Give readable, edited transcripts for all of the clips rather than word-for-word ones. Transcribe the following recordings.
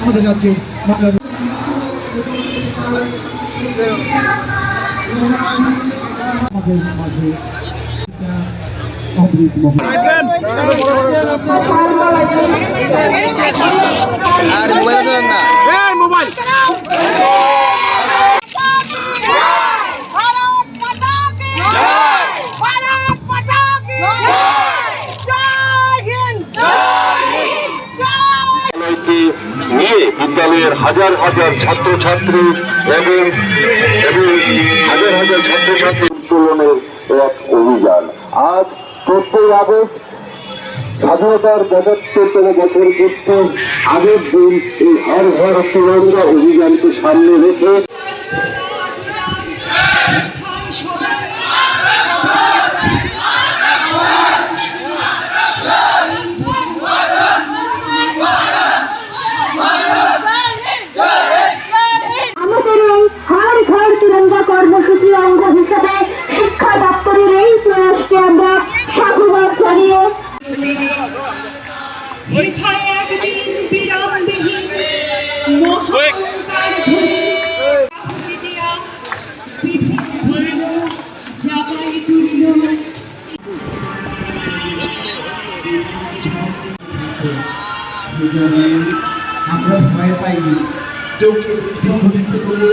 আমাদের রাজ্যের অমৃত মোবাইল নিয়ে বিদ্যালয়ের হাজার হাজার ছাত্রছাত্রী এবং হাজার হাজার ছাত্রছাত্রী উত্তোলনের এক অভিযান। আজ 14 আগস্ট স্বাধীনতার 75তম বছর পূর্তি। আগের দিন এই হর ঘর তিরঙ্গা অভিযানকে সামনে রেখে কর্মসূচির অঙ্গ হিসেবে শিক্ষা দপ্তরের এই প্রয়াসকে আমরা সাধুবাদ জানিয়ে আমরা ভয় পাইনি চোখে করে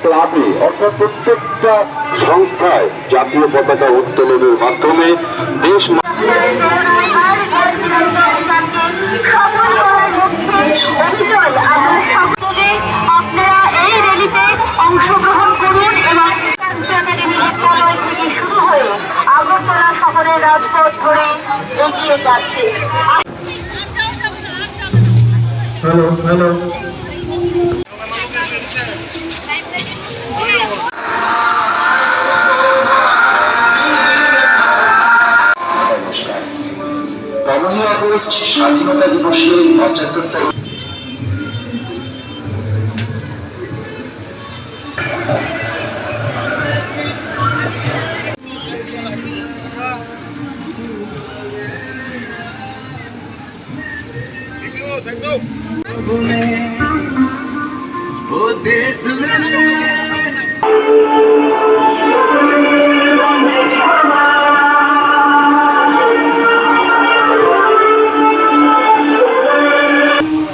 ক্লাবে অর্থাৎ প্রত্যেকটা সংস্থায় জাতীয় পতাকা উত্তোলনের মাধ্যমে দেশ আপনারা এই র্যালিতে অংশগ্রহণ করুন এবং শুরু হয়ে আগরতলা শহরের রাজপথ ধরে এগিয়ে যাচ্ছে। হ্যালো হ্যালো স্বাধীনতা দিবসের 75তম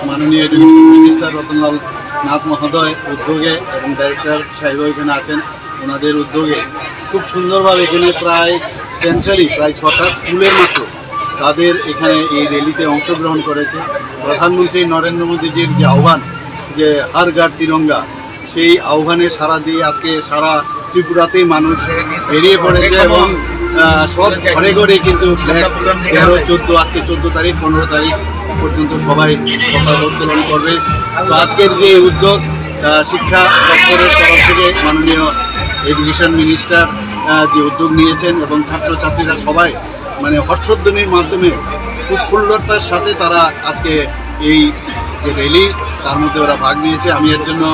মাননীয় এডুকেশন মিনিস্টার রতনলাল নাথ মহোদয় উদ্যোগে এবং ডাইরেক্টর সাহেব এখানে আছেন, ওনাদের উদ্যোগে খুব সুন্দরভাবে এখানে প্রায় সেন্ট্রালি প্রায় 6টা স্কুলের মাত্র তাদের এখানে এই র্যালিতে অংশগ্রহণ করেছে। প্রধানমন্ত্রী নরেন্দ্র মোদীজির যে আহ্বান যে হারঘার তিরঙ্গা, সেই আহ্বানে সাড়া দিয়ে আজকে সারা ত্রিপুরাতেই মানুষ বেরিয়ে পড়েছে এবং সব ঘরে ঘরে কিন্তু 13, 14 আজকে 14 তারিখ 15 তারিখ পর্যন্ত সবাই পতাকা উত্তোলন করবে। তো আজকের যে উদ্যোগ শিক্ষা দপ্তরের তরফ থেকে মাননীয় এডুকেশন মিনিস্টার যে উদ্যোগ নিয়েছেন এবং ছাত্রছাত্রীরা সবাই মানে হর্ষধ্বনির মাধ্যমে উৎফুল্লতার সাথে তারা আজকে এই যে র্যালি তার মধ্যে ওরা ভাগ নিয়েছে। আমি এর জন্য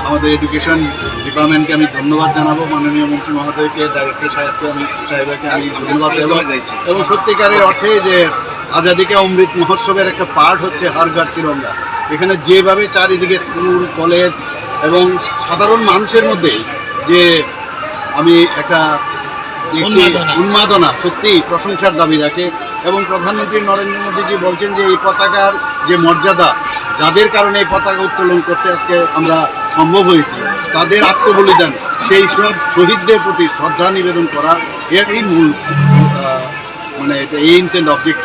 আমাদের এডুকেশন ডিপার্টমেন্টকে আমি ধন্যবাদ জানাবো, মাননীয় মন্ত্রী মহোদয়কে, ডাইরেক্টর সাহেবকে আমি ধন্যবাদ দেবো। এবং সত্যিকারের অর্থে যে আজাদিকা অমৃত মহোৎসবের একটা পার্ট হচ্ছে হারঘার তিরঙ্গা। এখানে যেভাবে চারিদিকে স্কুল কলেজ এবং সাধারণ মানুষের মধ্যে যে আমি একটা উন্মাদনা সত্যি প্রশংসার দাবি রাখে। এবং প্রধানমন্ত্রী নরেন্দ্র মোদীজি বলছেন যে এই পতাকার যে মর্যাদা যাদের কারণে এই পতাকা উত্তোলন করতে আজকে আমরা সম্ভব হয়েছি, তাদের আত্মবলিদান, সেই সব শহীদদের প্রতি শ্রদ্ধা নিবেদন করা, এরই মূল মানে এটা এইমস অ্যান্ড অবজেক্টিভ।